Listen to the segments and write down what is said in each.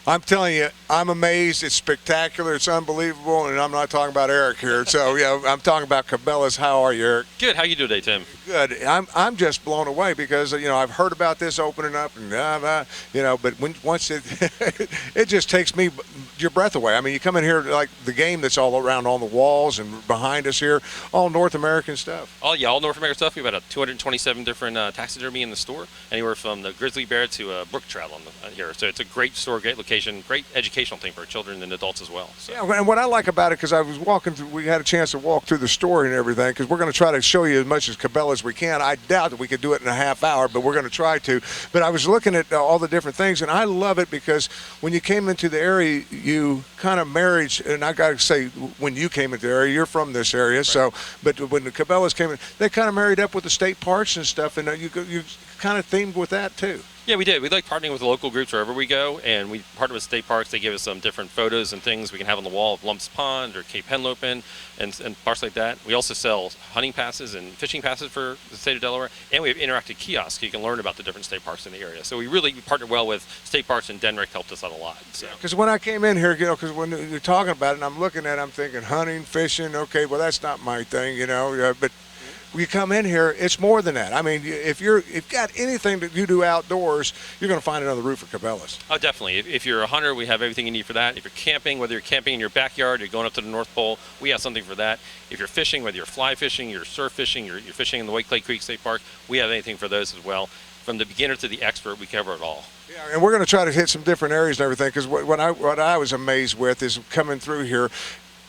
I'm telling you, I'm amazed. It's spectacular. It's unbelievable. And I'm not talking about Eric here. So, yeah, I'm talking about Cabelas. How are you, Eric? Good. How you doing today, Tim? Good. I'm just blown away because, I've heard about this opening up and, but once it, it just takes me your breath away. I mean, you come in here like the game that's all around on the walls and behind us here, all North American stuff. Oh, yeah, all North American stuff. We have about 227 different taxidermy in the store, anywhere from the grizzly bear to a brook trout here. So it's a great store, great location, great educational thing for children and adults as well. So. Yeah, and what I like about it, because I was walking through, we had a chance to walk through the store and everything, because we're going to try to show you as much as Cabelas as we can. I doubt that we could do it in a half hour, but we're going to try to. But I was looking at all the different things, and I love it because when you came into the area, you kind of married, and I got to say, when you came into the area, you're from this area, right. So, but when the Cabelas came in, they kind of married up with the state parks and stuff, and you kind of themed with that too. Yeah, we did. We like partnering with local groups wherever we go, and we partner with state parks. They give us some different photos and things we can have on the wall of Lumps Pond or Cape Henlopen and parks like that. We also sell hunting passes and fishing passes for the state of Delaware, and we have interactive kiosks so you can learn about the different state parks in the area. So we partner well with state parks, and Denrick helped us out a lot. Because when I came in here, because when you're talking about it and I'm looking at it, I'm thinking hunting, fishing, okay, well, that's not my thing, but you come in here, it's more than that. I mean, if you've got anything that you do outdoors, you're going to find it on the roof of Cabelas. Oh, definitely. If you're a hunter, we have everything you need for that. If you're camping, whether you're camping in your backyard, you're going up to the North Pole, we have something for that. If you're fishing, whether you're fly fishing, you're surf fishing, you're fishing in the White Clay Creek State Park, we have anything for those as well. From the beginner to the expert, we cover it all. Yeah, and we're going to try to hit some different areas and everything, because what I was amazed with is coming through here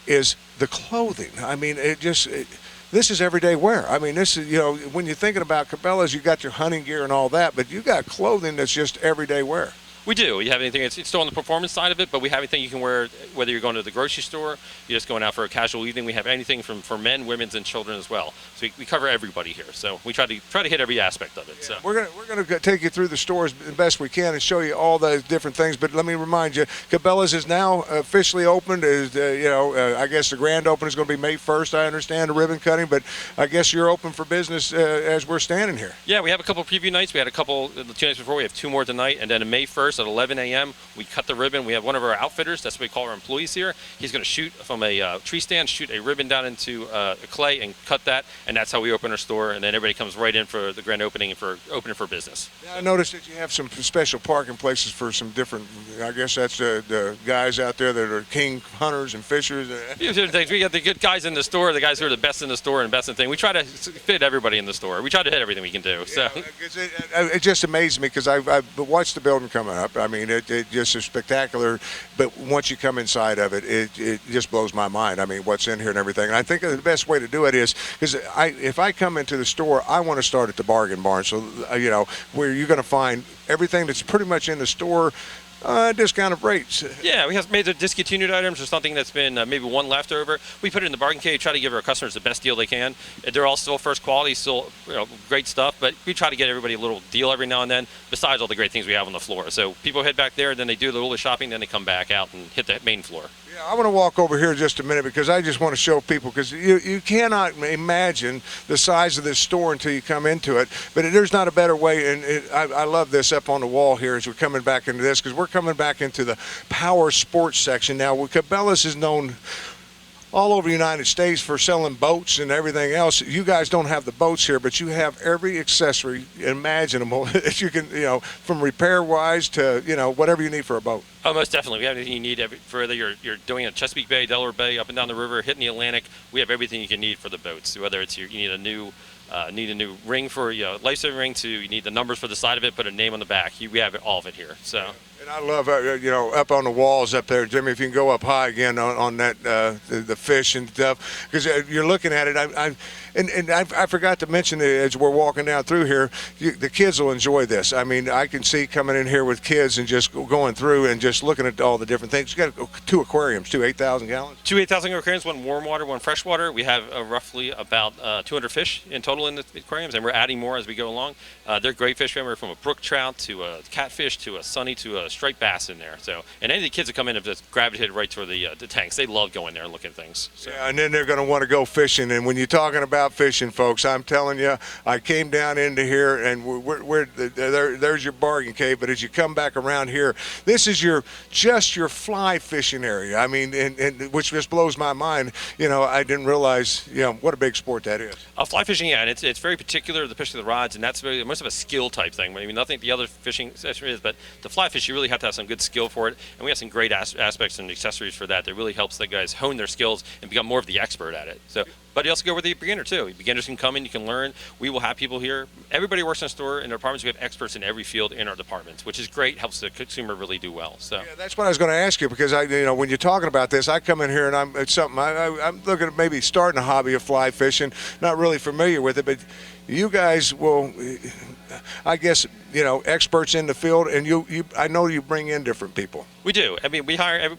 is the clothing. I mean, this is everyday wear. I mean, this is, when you're thinking about Cabelas, you got your hunting gear and all that, but you got clothing that's just everyday wear. We do. You have anything? It's still on the performance side of it, but we have anything you can wear, whether you're going to the grocery store, you're just going out for a casual evening. We have anything for men, women's, and children as well. So we cover everybody here. So we try to hit every aspect of it. Yeah, so we're gonna take you through the stores the best we can and show you all those different things. But let me remind you, Cabelas is now officially opened. I guess the grand opening is going to be May 1st. I understand the ribbon cutting, but I guess you're open for business as we're standing here. Yeah, we have a couple preview nights. We had a couple the 2 nights before. We have 2 more tonight, and then on May 1st at 11 a.m. we cut the ribbon. We have one of our outfitters. That's what we call our employees here. He's going to shoot from a tree stand, shoot a ribbon down into a clay, and cut that. And that's how we open our store. And then everybody comes right in for the grand opening and for opening for business. Yeah, I noticed that you have some special parking places for some different. I guess that's the guys out there that are king hunters and fishers. We got the good guys in the store, the guys who are the best in the store and best in things. We try to fit everybody in the store. We try to hit everything we can do. Yeah, so it just amazed me because I've watched the building coming up. I mean, it just is spectacular. But once you come inside of it, it just blows my mind. I mean, what's in here and everything. And I think the best way to do it is because if I come into the store, I want to start at the bargain barn. So where you're going to find everything that's pretty much in the store. Discounted rates. Yeah, we have made the discontinued items or something that's been maybe one leftover. We put it in the bargain cage, try to give our customers the best deal they can. They're all still first quality, still great stuff, but we try to get everybody a little deal every now and then, besides all the great things we have on the floor. So people head back there, then they do a little shopping, then they come back out and hit the main floor. Yeah, I want to walk over here just a minute because I just want to show people because you cannot imagine the size of this store until you come into it. But there's not a better way, and I love this up on the wall here as we're coming back into this because we're coming back into the power sports section now. Cabelas is known all over the United States for selling boats and everything else. You guys don't have the boats here, but you have every accessory imaginable that you can, from repair-wise to, whatever you need for a boat. Oh, most definitely. We have everything you need for whether you're doing a Chesapeake Bay, Delaware Bay, up and down the river, hitting the Atlantic. We have everything you can need for the boats. Whether it's you need a new ring for life-saving ring, to you need the numbers for the side of it, put a name on the back. We have all of it here. So. And I love, up on the walls up there, Jimmy, if you can go up high again on that, the fish and stuff, because you're looking at it. I forgot to mention as we're walking down through here, the kids will enjoy this. I mean, I can see coming in here with kids and just going through and just looking at all the different things. You got 2 aquariums, 8,000 gallons. 2 8,000 aquariums, 1 warm water, 1 fresh water. We have roughly about 200 fish in total total in the aquariums, and we're adding more as we go along. They're great fish, from a brook trout to a catfish to a sunny to a striped bass in there. So, and any of the kids that come in have just gravitated right toward the tanks. They love going there and looking at things. So. Yeah, and then they're going to want to go fishing. And when you're talking about fishing, folks, I'm telling you, I came down into here, and there's your bargain cave. But as you come back around here, this is just your fly fishing area. I mean, and which just blows my mind. I didn't realize, what a big sport that is. Fly fishing, yeah, and it's very particular, the fishing of the rods, and that's very much of a skill type thing. I mean, nothing the other fishing accessory is, but the fly fish, you really have to have some good skill for it, and we have some great aspects and accessories for that really helps the guys hone their skills and become more of the expert at it. So, but you also go with the beginner too. Beginners can come in, you can learn. We will have people here. Everybody works in a store, in our departments. We have experts in every field in our departments, which is great. Helps the consumer really do well. So yeah, that's what I was going to ask you, because when you're talking about this, I come in here and it's something I'm looking at maybe starting a hobby of fly fishing. Not really familiar with it, but you guys will, I guess, experts in the field, and I know you bring in different people. We do. I mean, we hired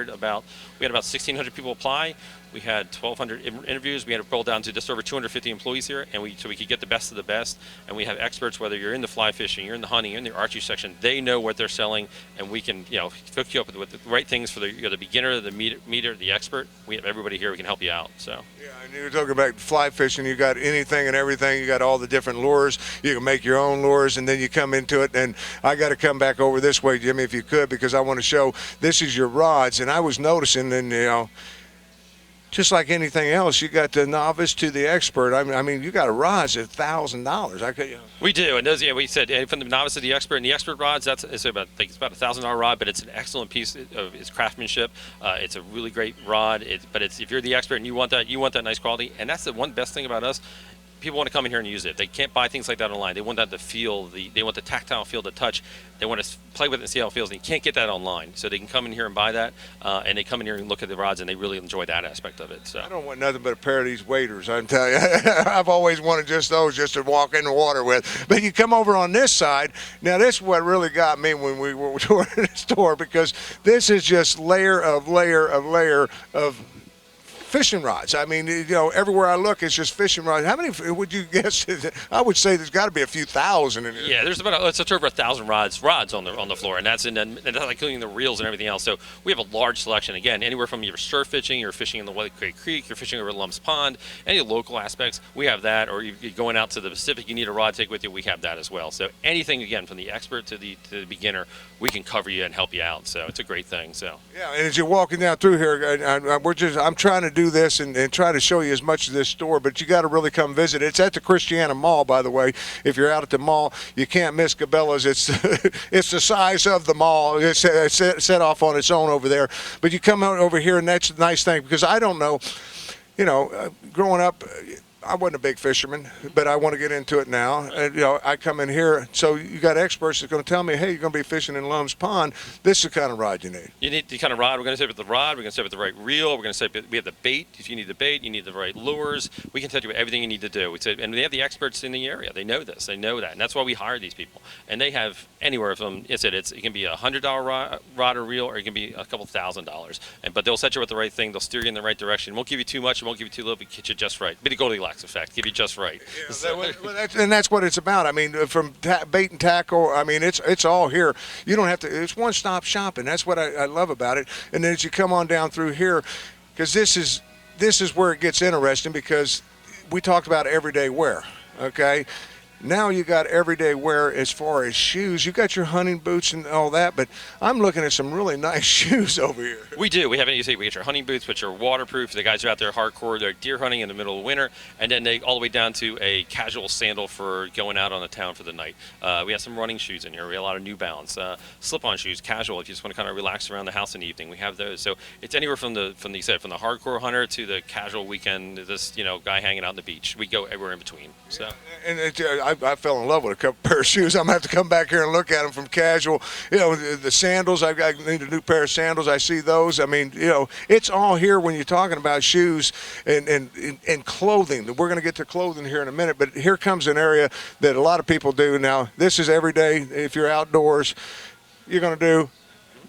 about 1,600 people apply. We had 1,200 interviews. We had to roll down to just over 250 employees here, and so we could get the best of the best. And we have experts, whether you're in the fly fishing, you're in the hunting, you're in the archery section. They know what they're selling, and we can hook you up with the right things for the beginner, the meter, the expert. We have everybody here. We can help you out. So yeah, and you're talking about fly fishing. You got anything and everything. You got all the different lures. You can make your own lures, and then you come into it. And I got to come back over this way, Jimmy, if you could, because I want to show this is your rods. And I was noticing, and just like anything else, you got the novice to the expert. I mean, you got a rods at $1,000. We do, and those, we said from the novice to the expert. And the expert rods, it's about $1,000 rod, but it's an excellent piece of its craftsmanship. It's a really great rod. But if you're the expert and you want that nice quality, and that's the one best thing about us. People want to come in here and use it. They can't buy things like that online. They want that to feel, they want the tactile feel, the touch. They want to play with it and see how it feels. And you can't get that online. So they can come in here and buy that, and they come in here and look at the rods, and they really enjoy that aspect of it. So I don't want nothing but a pair of these waders, I'm telling you. I've always wanted just those just to walk in the water with. But you come over on this side. Now, this is what really got me when we were touring the store, because this is just layer of fishing rods. I mean, everywhere I look, it's just fishing rods. How many would you guess? I would say there's got to be a few thousand in here. Yeah, there's it's over 1,000 rods on the floor, and that's including the reels and everything else. So we have a large selection. Again, anywhere from your surf fishing, you're fishing in the White Creek, you're fishing over Lumps Pond, any local aspects, we have that. Or you're going out to the Pacific, you need a rod to take with you, we have that as well. So anything, again, from the expert to the beginner, we can cover you and help you out. So it's a great thing. So yeah, and as you're walking down through here, I'm trying to do this and try to show you as much of this store, but you got to really come visit. It's at the Christiana Mall, by the way. If you're out at the mall, you can't miss Cabelas. It's it's the size of the mall. It's set off on its own over there. But you come out over here, and that's the nice thing, because I don't know, growing up, I wasn't a big fisherman, but I want to get into it now. And, I come in here, so you got experts that's going to tell me, hey, you're going to be fishing in Lumps Pond. This is the kind of rod you need. You need the kind of rod. We're going to set up the rod. We're going to set up the right reel. We're going to set up, we have the bait. If you need the bait, you need the right lures. We can tell you everything you need to do. And we have the experts in the area. They know this. They know that. And that's why we hire these people. And they have anywhere from, it can be a $100 rod or reel, or it can be a couple $1,000. But they'll set you with the right thing. They'll steer you in the right direction. Won't give you too much. Won't give you too little. But get you just right. Be the Goldilocks effect. Give you just right. Yeah, that's what it's about. I mean, from bait and tackle, I mean, it's all here. You don't have to. It's one-stop shopping. That's what I love about it. And then as you come on down through here, because this is where it gets interesting, because we talked about everyday wear. Okay. Now you got everyday wear as far as shoes. You got your hunting boots and all that, but I'm looking at some really nice shoes over here. We do. We have, we get your hunting boots, which are waterproof. The guys are out there hardcore. They're deer hunting in the middle of winter, and then all the way down to a casual sandal for going out on the town for the night. We have some running shoes in here. We have a lot of New Balance, slip-on shoes, casual. If you just want to kind of relax around the house in the evening, we have those. So it's anywhere from the hardcore hunter to the casual weekend. Guy hanging out on the beach. We go everywhere in between. So. And I fell in love with a couple pair of shoes. I'm gonna have to come back here and look at them from casual. The sandals. I need a new pair of sandals. I see those. I mean, it's all here when you're talking about shoes and clothing. We're gonna get to clothing here in a minute, but here comes an area that a lot of people do now. This is every day. If you're outdoors, you're gonna do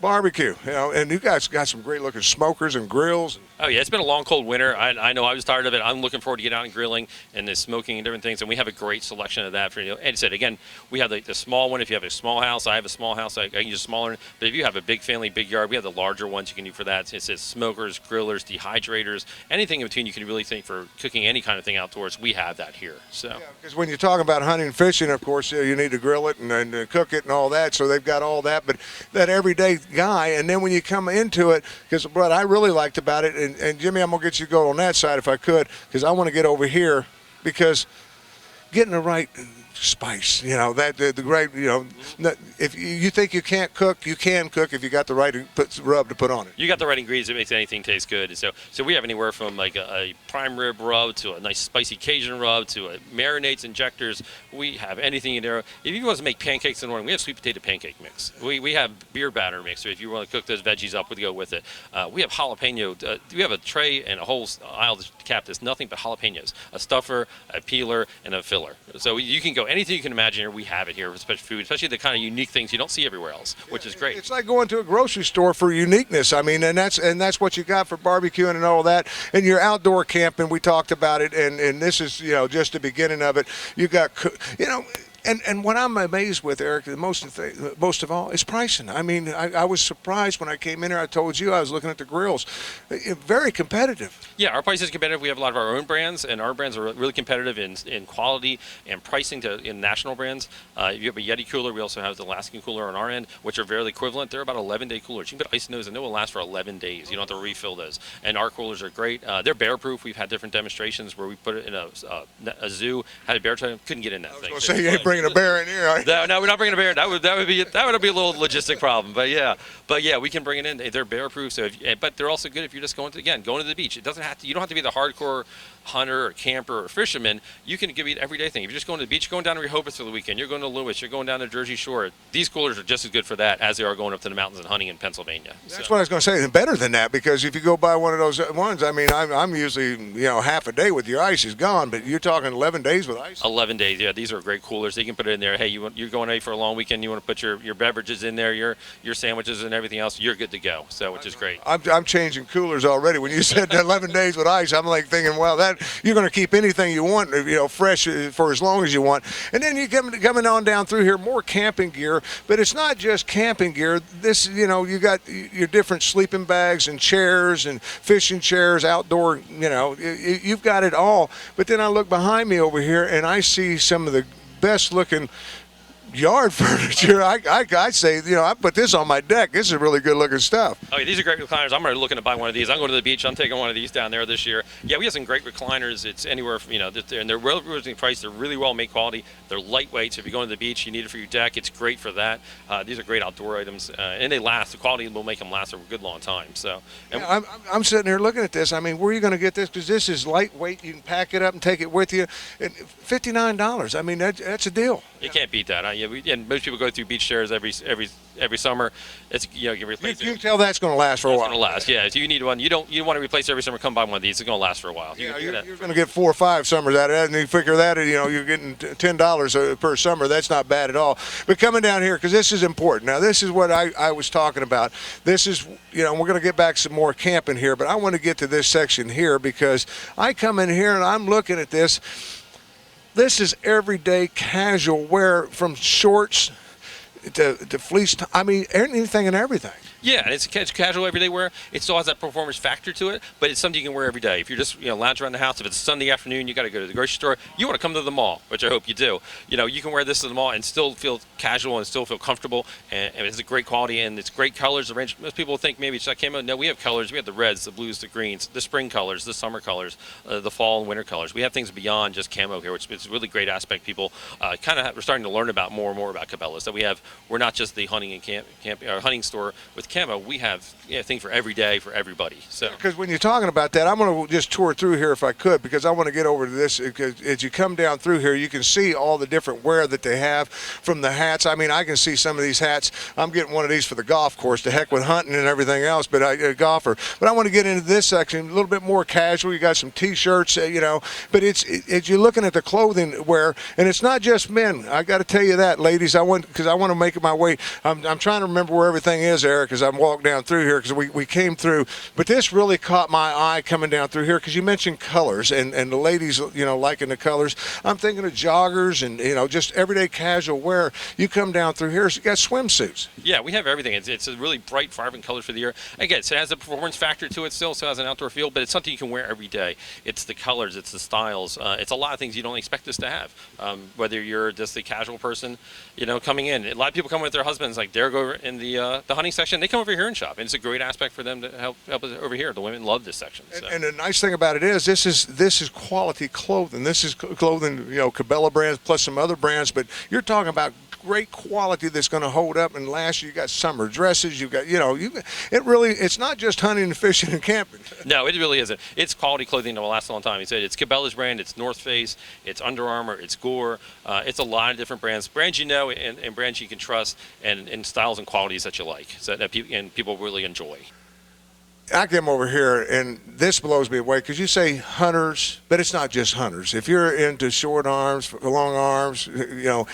barbecue, and you guys got some great looking smokers and grills. Oh yeah, it's been a long, cold winter. I know I was tired of it. I'm looking forward to get out and grilling and the smoking and different things. And we have a great selection of that for you. And I said again, we have the small one. If you have a small house, I have a small house. I can use a smaller. But if you have a big family, big yard, we have the larger ones you can do for that. It says smokers, grillers, dehydrators, anything in between. You can really think for cooking any kind of thing outdoors. We have that here. So because when you talk about hunting and fishing, of course, you need to grill it and cook it and all that. So they've got all that. But that everyday guy, and then when you come into it, because what I really liked about it, and Jimmy, I'm gonna get you to go on that side if I could, because I want to get over here, because getting the right spice, that the great, if you think you can't cook, you can cook if you got the right rub to put on it. You got the right ingredients that makes anything taste good. So we have anywhere from like a prime rib rub to a nice spicy Cajun rub to a marinades, injectors. We have anything in there. If you want to make pancakes in the morning, we have sweet potato pancake mix. We have beer batter mix. So if you want to cook those veggies up, we go with it. We have jalapeno. We have a tray and a whole aisle to cap that's nothing but jalapenos. A stuffer, a peeler, and a filler. So you can go anything you can imagine here. We have it here for special food, especially the kind of unique things you don't see everywhere else, which is great. It's like going to a grocery store for uniqueness. I mean, and that's what you got for barbecuing and all that. And your outdoor camping, we talked about it, and this is just the beginning of it. You got And what I'm amazed with, Eric, most of all, is pricing. I mean, I was surprised when I came in here. I told you I was looking at the grills. Very competitive. Yeah, our price is competitive. We have a lot of our own brands, and our brands are really competitive in quality and pricing in national brands. If you have a Yeti cooler, we also have the Alaskan cooler on our end, which are very equivalent. They're about 11-day coolers. You can put ice in those, and they will last for 11 days. You don't have to refill those. And our coolers are great. They're bear-proof. We've had different demonstrations where we put it in a zoo, had a bear try, couldn't get in that thing. So you ain't bringing a bear in here. No, we're not bringing a bear in. That would be a little logistic problem. But yeah, we can bring it in. They're bear proof. So, but they're also good if you're just going to the beach. You don't have to be the hardcore hunter or camper or fisherman. You can give it an everyday thing. If you're just going to the beach, you're going down to Rehoboth for the weekend, you're going to Lewis, you're going down to Jersey Shore. These coolers are just as good for that as they are going up to the mountains and hunting in Pennsylvania. That's what I was going to say. And better than that, because if you go buy one of those ones, I mean, I'm usually half a day with your ice is gone, but you're talking 11 days with ice. 11 days. Yeah, these are great coolers. You can put it in there. Hey, you're going away for a long weekend. You want to put your beverages in there, your sandwiches and everything else. You're good to go. So, which is great. I'm changing coolers already. When you said 11 days with ice, I'm like thinking, well, that you're going to keep anything you want, fresh for as long as you want. And then you coming on down through here, more camping gear, but it's not just camping gear. This, you got your different sleeping bags and chairs and fishing chairs, outdoor, you've got it all. But then I look behind me over here and I see some of the best looking yard furniture. I say, I put this on my deck. This is really good looking stuff. Oh, yeah, these are great recliners. I'm already looking to buy one of these. I'm going to the beach. I'm taking one of these down there this year. Yeah, we have some great recliners. It's anywhere from, and they're well priced. They're really well made quality. They're lightweight. So if you're going to the beach, you need it for your deck. It's great for that. These are great outdoor items, and they last. The quality will make them last a good long time. So, I'm sitting here looking at this. I mean, where are you going to get this? Because this is lightweight. You can pack it up and take it with you. And $59. I mean, that's a deal. You can't beat that. And most people go through beach chairs every summer. It's you can replace you can tell that's going to last for a while. It's going to last. Yeah. So you need one. You don't want to replace it every summer. Come buy one of these. It's going to last for a while. You're going to get 4 or 5 summers out of that, and you figure that you're getting $10 per summer. That's not bad at all. But coming down here, because this is important. Now this is what I was talking about. This is we're going to get back some more camping here, but I want to get to this section here because I come in here and I'm looking at this. This is everyday casual wear, from shorts to fleece. I mean, anything and everything. Yeah, and it's casual everyday wear. It still has that performance factor to it, but it's something you can wear every day. If you're just lounge around the house, if it's a Sunday afternoon, you got to go to the grocery store. You want to come to the mall, which I hope you do. You can wear this to the mall and still feel casual and still feel comfortable. And it's a great quality and it's great colors. The range. Most people think maybe it's like camo. No, we have colors. We have the reds, the blues, the greens, the spring colors, the summer colors, the fall and winter colors. We have things beyond just camo here, which is a really great aspect. People we're starting to learn about more and more about Cabelas. That we're not just the hunting and hunting store with camo. We have things for every day for everybody. So because when you're talking about that, I'm going to just tour through here if I could, because I want to get over to this. Because as you come down through here, you can see all the different wear that they have, from the hats. I mean, I can see some of these hats. I'm getting one of these for the golf course, to heck with hunting and everything else, but a golfer. But I want to get into this section a little bit more casual. You got some T-shirts, but it's you're looking at the clothing wear, and it's not just men. I got to tell you that, ladies. Because I want to making my way. I'm trying to remember where everything is, Eric, as I'm walking down through here, because we came through. But this really caught my eye coming down through here, because you mentioned colors, and the ladies, liking the colors. I'm thinking of joggers and, just everyday casual wear. You come down through here, so you got swimsuits. Yeah, we have everything. It's a really bright, vibrant colors for the year. Again, so it has a performance factor to it still, so it has an outdoor feel, but it's something you can wear every day. It's the colors, it's the styles. It's a lot of things you don't expect this to have. Whether you're just a casual person, coming in. A lot of people come with their husbands, like Derek over in the hunting section. They come over here and shop, and it's a great aspect for them to help us over here. The women love this section. So. And the nice thing about it is this is quality clothing. This is clothing, Cabela brands plus some other brands, but you're talking about great quality that's going to hold up and last. You got summer dresses. You've got, it's not just hunting and fishing and camping. No, it really isn't. It's quality clothing that will last a long time. He said it's Cabelas brand, it's North Face, it's Under Armour, it's Gore. It's a lot of different brands and brands you can trust, and styles and qualities that you like, so that people really enjoy. I came over here, and this blows me away, because you say hunters, but it's not just hunters. If you're into short arms, long arms,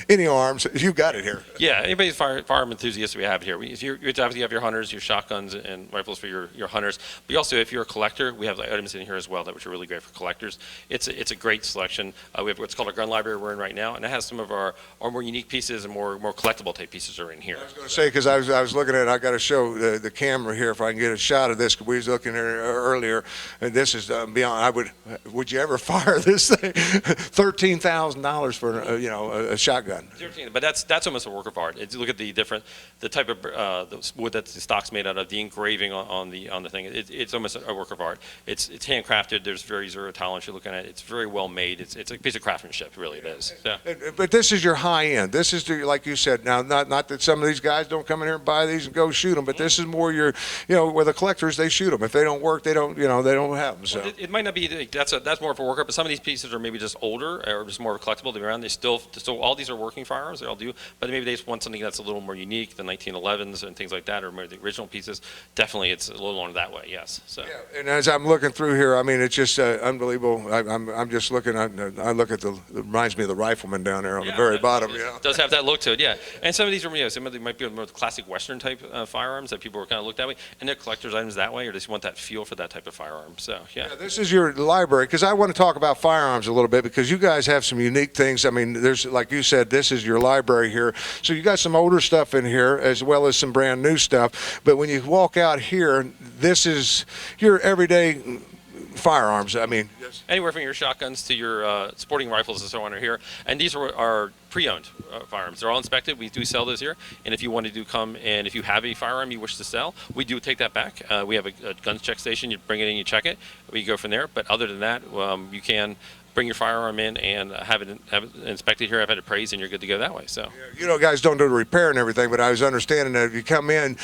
any arms, you got it here. Yeah, anybody's firearm enthusiast, we have it here. You have your hunters, your shotguns, and rifles for your hunters. But also, if you're a collector, we have items in here as well which are really great for collectors. It's a great selection. We have what's called our gun library we're in right now, and it has some of our more unique pieces and more collectable type pieces are in here. I was going to say, because I was looking at it, I got to show the camera here if I can get a shot of this. We was looking at it earlier, and this is beyond. Would you ever fire this thing? $13,000 for a shotgun. But that's almost a work of art. Look at the type of the wood that the stock's made out of, the engraving on the thing. It's almost a work of art. It's handcrafted. There's very zero tolerance. You're looking at it. It's very well made. It's a piece of craftsmanship, really. It is. Yeah. But this is your high end. This is like you said. Now, not that some of these guys don't come in here and buy these and go shoot them, but this is more your, where the collectors, they shoot them. If they don't work, they don't have them. So well, it might not be that's more of a workup, but some of these pieces are maybe just older or just more collectible to be around. They still all these are working firearms. They all do, but maybe they just want something that's a little more unique, the 1911s and things like that, or maybe the original pieces. Definitely, it's a little on that way. Yes. So. Yeah, and as I'm looking through here, I mean, it's just unbelievable. I'm just looking. I look at it reminds me of the rifleman down there on the very bottom. It does have that look to it. Yeah, and some of these are some of them might be more classic Western type firearms that people were kind of looked that way, and they're collector's items that way, or just want that feel for that type of firearm. So yeah, this is your library, because I want to talk about firearms a little bit, because you guys have some unique things. I mean, there's, like you said, this is your library here, so you got some older stuff in here as well as some brand new stuff. But when you walk out here, this is your everyday firearms. I mean, anywhere from your shotguns to your sporting rifles and so on are here, and these are pre-owned firearms. They're all inspected. We do sell those here, and if you wanted to come and if you have a firearm you wish to sell, we do take that back. We have a guns check station. You bring it in, you check it, we go from there. But other than that, you can bring your firearm in and have it inspected here, have it appraised, and you're good to go that way. So guys don't do the repair and everything, but I was understanding that if you come in,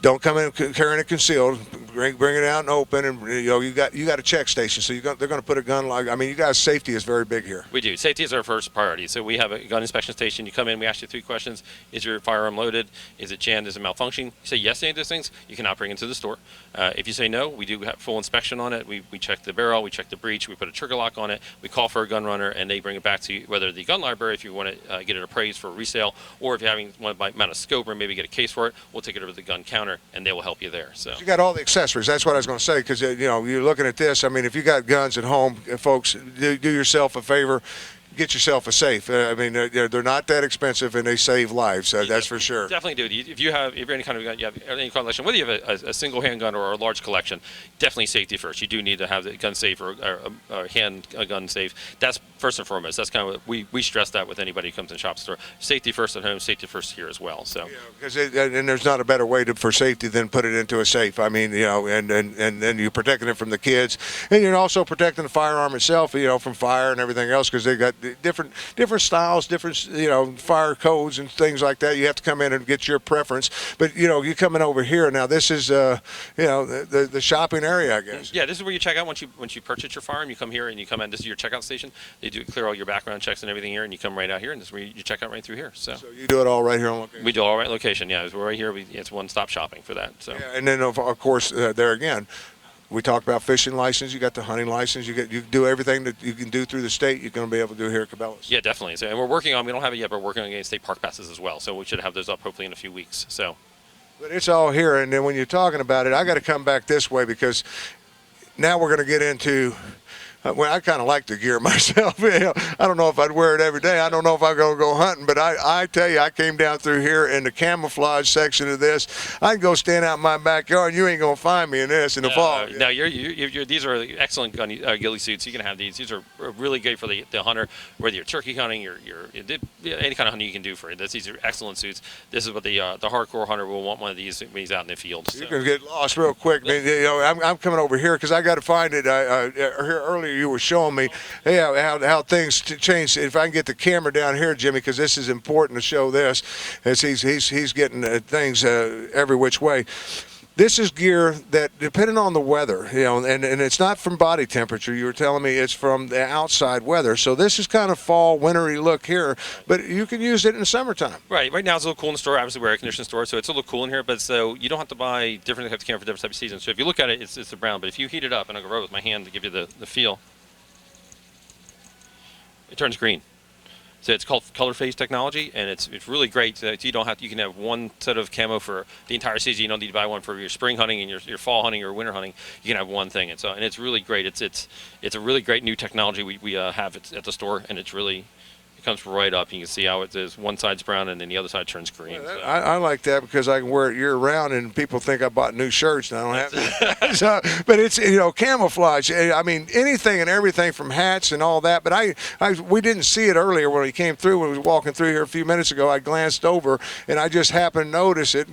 don't come in carrying it concealed. Bring it out and open, and you got a check station. So they're going to put a gun like. I mean, you guys' safety is very big here. We do. Safety is our first priority. So we have a gun inspection station. You come in, we ask you 3 questions: is your firearm loaded? Is it jammed? Is it malfunctioning? You say yes to any of those things, you cannot bring it to the store. If you say no, we do have full inspection on it. We check the barrel, we check the breech, we put a trigger lock on it. We call for a gun runner, and they bring it back to you, whether the gun library, if you want to get it appraised for resale, or if you want to mount a scope or maybe get a case for it, we'll take it over to the gun counter, and they will help you there. So you got all the accessories. That's what I was going to say, because you're looking at this. I mean, if you got guns at home, folks, do yourself a favor. Get yourself a safe. I mean, they're not that expensive, and they save lives. That's for sure. Definitely do. If you have any kind of gun, you have any collection, whether you have a single handgun or a large collection, definitely safety first. You do need to have the gun safe or a gun safe. That's first and foremost. That's kind of what we stress that with anybody who comes in shop store. Safety first at home, safety first here as well. So because and there's not a better way for safety than put it into a safe. I mean, and then you're protecting it from the kids, and you're also protecting the firearm itself, from fire and everything else, because they got different styles, different fire codes and things like that. You have to come in and get your preference. But you're coming over here now. This is the shopping area, I guess. Yeah, this is where you check out once you purchase your firearm. You come here and you come in. This is your checkout station. They do clear all your background checks and everything here, and you come right out here, and this is where you check out right through here. So you do it all right here on location. We do all right location. Yeah, we're right here. It's one-stop shopping for that. So and then of course there again. we talked about fishing license. You got the hunting license. You do everything that you can do through the state. You're going to be able to do here at Cabelas. Yeah, definitely. So, and we're working on. We don't have it yet, but we're working on getting state park passes as well. So we should have those up hopefully in a few weeks. So. But it's all here, and then when you're talking about it, I got to come back this way because now we're going to get into. Well, I kind of like the gear myself. I don't know if I'd wear it every day. I don't know if I'm going to go hunting, but I tell you, I came down through here in the camouflage section of this. I can go stand out in my backyard, and you ain't going to find me in this in the fall. No, these are excellent ghillie suits. You can have these. These are really good for the hunter, whether you're turkey hunting or any kind of hunting you can do for it. These are excellent suits. This is what the hardcore hunter will want one of these when he's out in the field. So. You can get lost real quick. I mean, I'm coming over here because I got to find it. Here earlier, you were showing me how things change. If I can get the camera down here, Jimmy, because this is important to show this, as he's getting things every which way. This is gear that, depending on the weather, and it's not from body temperature. You were telling me it's from the outside weather. So this is kind of fall, wintry look here, but you can use it in the summertime. Right. Right now it's a little cool in the store. Obviously, we're air conditioned store, so it's a little cool in here. But so you don't have to buy different types of camera for different types of seasons. So if you look at it, it's the brown. But if you heat it up, and I'll go right with my hand to give you the feel. It turns green. So it's called color phase technology, and it's really great. So you can have one set of camo for the entire season. You don't need to buy one for your spring hunting and your fall hunting or winter hunting. You can have one thing, and it's really great. It's a really great new technology we have at the store, and it comes right up. You can see how it is. One side's brown, and then the other side turns green. Well, I like that because I can wear it year round, and people think I bought new shirts, and I don't have. So, but it's camouflage. I mean, anything and everything from hats and all that. But we didn't see it earlier when we came through. When we was walking through here a few minutes ago, I glanced over, and I just happened to notice it.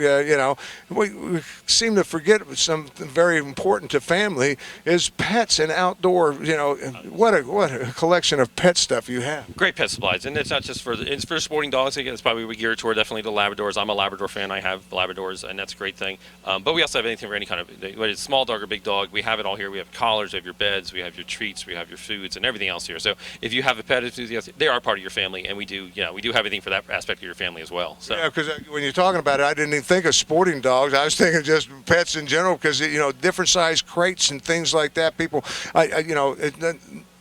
We seem to forget something very important to family is pets and outdoor. What a collection of pet stuff you have. Great pet supplies. And it's not just it's for sporting dogs. Again, it's probably we geared toward definitely the Labradors. I'm a Labrador fan. I have Labradors, and that's a great thing. But we also have anything for any kind of, whether it's small dog or big dog. We have it all here. We have collars, we have your beds, we have your treats, we have your foods, and everything else here. So if you have a pet enthusiast, they are part of your family, and we do have everything for that aspect of your family as well. So. Yeah, because when you're talking about it, I didn't even think of sporting dogs. I was thinking just pets in general, because different size crates and things like that. People,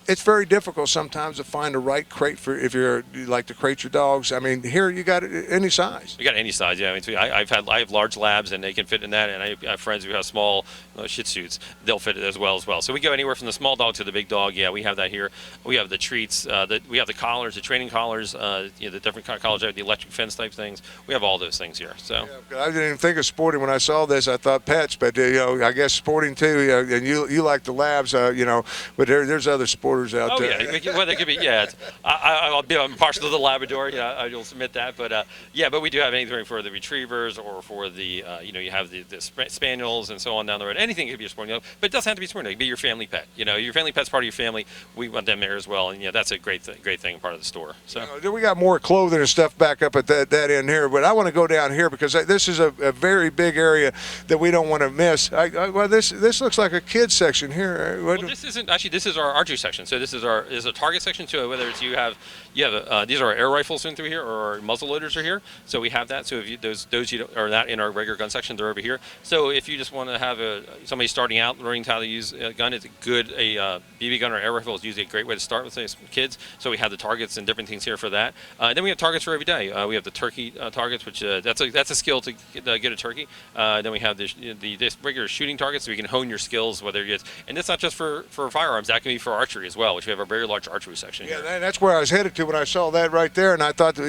it's very difficult sometimes to find the right crate for if you like to crate your dogs. I mean, here you got any size. You got any size, yeah. I mean, I have large labs, and they can fit in that, and I have friends who have small Shih Tzus. They'll fit it as well. So we go anywhere from the small dog to the big dog. Yeah, we have that here. We have the treats. We have the collars, the training collars. The different kind of collars, the electric fence type things. We have all those things here. So yeah, I didn't even think of sporting when I saw this. I thought pets, but I guess sporting too. And you like the labs, but there's other sports out there. Yeah, well, they could be. Yeah, I'm partial to the Labrador. Yeah, I will submit that. But but we do have anything for the retrievers or for the you have the spaniels and so on down the road. Anything could be a sporting dog, but it doesn't have to be sporting dog. It could be your family pet. Your family pet's part of your family. We want them there as well, and that's a great thing, part of the store. So we got more clothing and stuff back up at that end here, but I want to go down here because this is a very big area that we don't want to miss. Well, this looks like a kids section here. Well, this isn't actually. This is our archery section. So this is a target section too. Whether it's you have these are our air rifles in through here, or our muzzle loaders are here. So we have that. So if those are not in our regular gun section, they're over here. So if you just want to have somebody starting out learning how to use a gun, it's a good BB gun or air rifle is usually a great way to start with kids. So we have the targets and different things here for that. Then we have targets for every day. We have the turkey targets, which that's a skill to get a turkey. Then we have the regular shooting targets, so you can hone your skills. And it's not just for firearms. That can be for archery as well, which we have a very large archery section here. Yeah, that's where I was headed to when I saw that right there, and I thought that,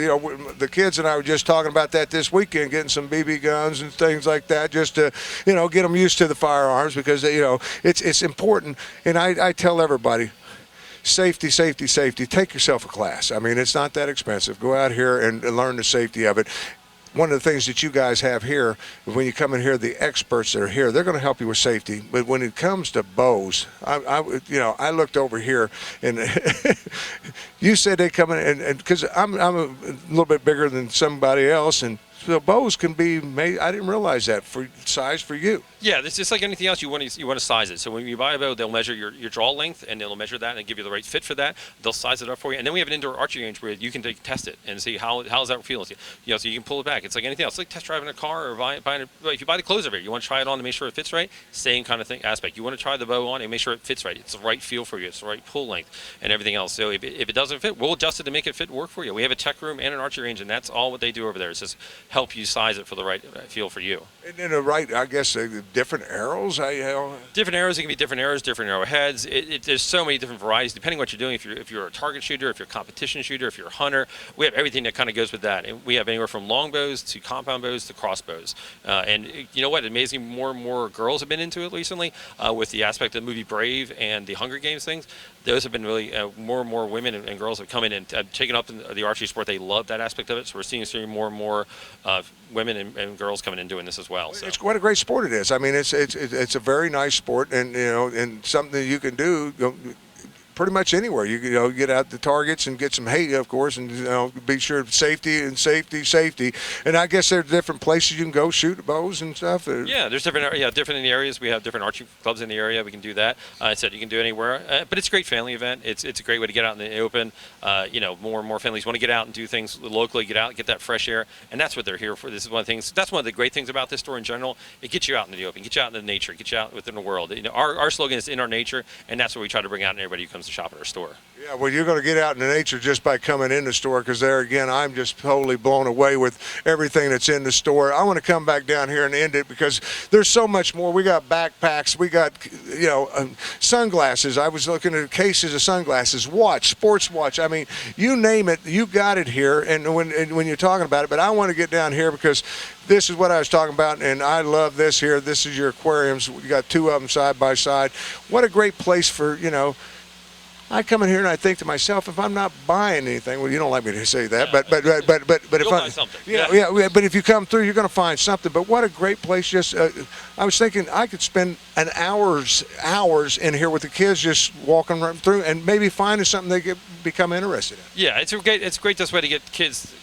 the kids and I were just talking about that this weekend, getting some BB guns and things like that, just to get them used to the firearms, because it's important. And I tell everybody, safety, safety, safety. Take yourself a class. I mean, it's not that expensive. Go out here and learn the safety of it. One of the things that you guys have here, when you come in here, the experts that are here, they're going to help you with safety. But when it comes to bows, I looked over here, and you said they come in, and because I'm a little bit bigger than somebody else, and the bows can be made. I didn't realize that for size for you. Yeah, it's just like anything else. You want to size it. So when you buy a bow, they'll measure your draw length, and they'll measure that and give you the right fit for that. They'll size it up for you, and then we have an indoor archery range where you can test it and see how's that feeling. So you can pull it back. It's like anything else. It's like test driving a car or buying. If you buy the clothes over here, you want to try it on to make sure it fits right. Same kind of aspect. You want to try the bow on and make sure it fits right. It's the right feel for you. It's the right pull length and everything else. So if it doesn't fit, we'll adjust it to make it fit and work for you. We have a tech room and an archery range, and that's all what they do over there. Is just help you size it for the right feel for you. And then I guess different arrows. Different arrows. It can be different arrows, different arrowheads. There's so many different varieties depending on what you're doing. If you're a target shooter, if you're a competition shooter, if you're a hunter, we have everything that kind of goes with that. And we have anywhere from longbows to compound bows to crossbows. And you know what? Amazing, more and more girls have been into it recently with the aspect of the movie Brave and the Hunger Games things. Those have been really more and more women and girls have come in and taken up the archery sport. They love that aspect of it. So we're seeing more and more women and girls coming in doing this as well. So. It's what a great sport it is. I mean, it's a very nice sport, and and something that you can do. Pretty much anywhere. You get out the targets and get some hay, of course, and be sure of safety. And I guess there's different places you can go shoot bows and stuff. Yeah, there's different in the areas. We have different archery clubs in the area. We can do that. I said you can do it anywhere, but it's a great family event. It's a great way to get out in the open. More and more families want to get out and do things locally, get out, get that fresh air, and that's what they're here for. This is one of the things. That's one of the great things about this store in general. It gets you out in the open, gets you out in the nature, gets you out within the world. Our slogan is in our nature, and that's what we try to bring out in everybody who comes to shop at our store. Yeah, well, you're going to get out in the nature just by coming in the store, because there again, I'm just totally blown away with everything that's in the store. I want to come back down here and end it because there's so much more. We got backpacks, we got sunglasses. I was looking at cases of sunglasses, sports watch. I mean, you name it, you got it here. And when you're talking about it, but I want to get down here because this is what I was talking about, and I love this here. This is your aquariums. We got two of them side by side. What a great place for I come in here and I think to myself, if I'm not buying anything, well, you don't like me to say that, but if buy something. Yeah, but if you come through, you're going to find something. But what a great place! Just I was thinking I could spend hours in here with the kids, just walking right through and maybe finding something they could become interested in. Yeah, it's great this way to get kids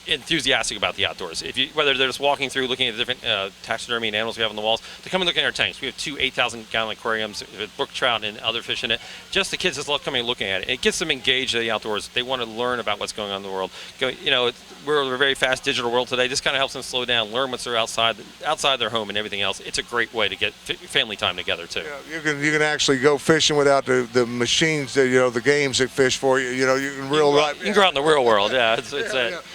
enthusiastic about the outdoors. Whether they're just walking through, looking at the different taxidermy and animals we have on the walls, to come and look at our tanks. We have two 8,000-gallon aquariums with brook trout and other fish in it. Just the kids just love coming and looking at it. It gets them engaged in the outdoors. They want to learn about what's going on in the world. We're a very fast digital world today. This kind of helps them slow down, learn what's outside their home and everything else. It's a great way to get family time together too. Yeah, you can actually go fishing without the machines, the games that fish for you. You can You can go out in the real world. Yeah, there's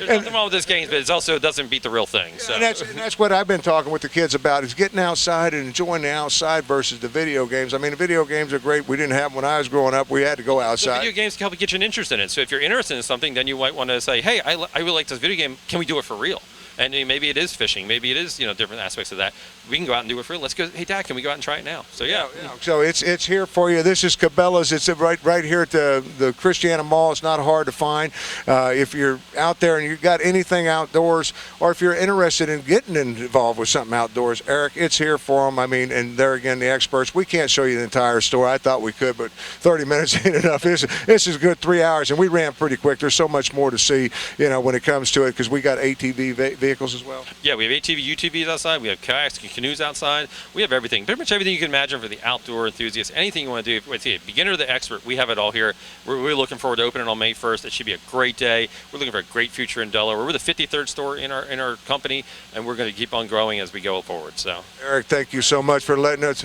nothing wrong with this game, but it doesn't beat the real thing. So. And that's what I've been talking with the kids about, is getting outside and enjoying the outside versus the video games. I mean, the video games are great. We didn't have them when I was growing up. We had to go outside. So video games can help you get you an interest in it. So if you're interested in something, then you might want to say, hey, I really like this video game. Can we do it for real? And maybe it is fishing. Maybe it is, different aspects of that. We can go out and do it for real. Let's go. Hey, Dad, can we go out and try it now? So yeah. So it's here for you. This is Cabelas. It's right here at the Christiana Mall. It's not hard to find. If you're out there and you've got anything outdoors, or if you're interested in getting involved with something outdoors, Eric, it's here for them. I mean, and there again, the experts. We can't show you the entire store. I thought we could, but 30 minutes ain't enough. This is a good 3 hours, and we ran pretty quick. There's so much more to see, when it comes to it, because we got ATV vehicles as well. Yeah, we have ATV, UTVs outside. We have kayaks, canoes outside. We have everything, pretty much everything you can imagine for the outdoor enthusiast. Anything you want to do, with beginner to the expert, we have it all here. We're looking forward to opening on May 1st. It should be a great day. We're looking for a great future in Delaware. We're the 53rd store in our company, and we're going to keep on growing as we go forward. So, Eric, thank you so much for letting us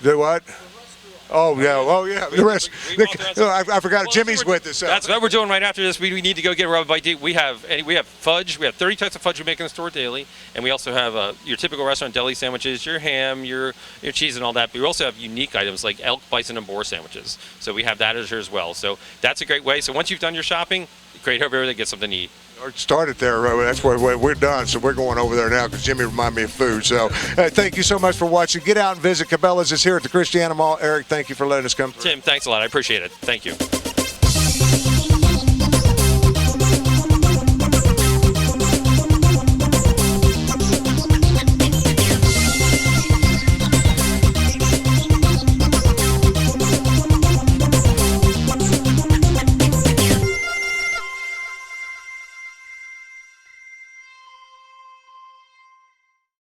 do what? Oh yeah. The rest. I forgot. Jimmy's with us. That's what we're doing right after this. We need to go get a rub bite to eat. We have fudge. We have 30 types of fudge we make in the store daily, and we also have your typical restaurant deli sandwiches, your ham, your cheese, and all that. But we also have unique items like elk, bison, and boar sandwiches. So we have that here as well. So that's a great way. So once you've done your shopping, great over there to get something to eat. Started there. That's where we're done. So we're going over there now because Jimmy reminded me of food. So thank you so much for watching. Get out and visit Cabelas. It's here at the Christiana Mall. Eric, thank you for letting us come through. Tim, thanks a lot. I appreciate it. Thank you.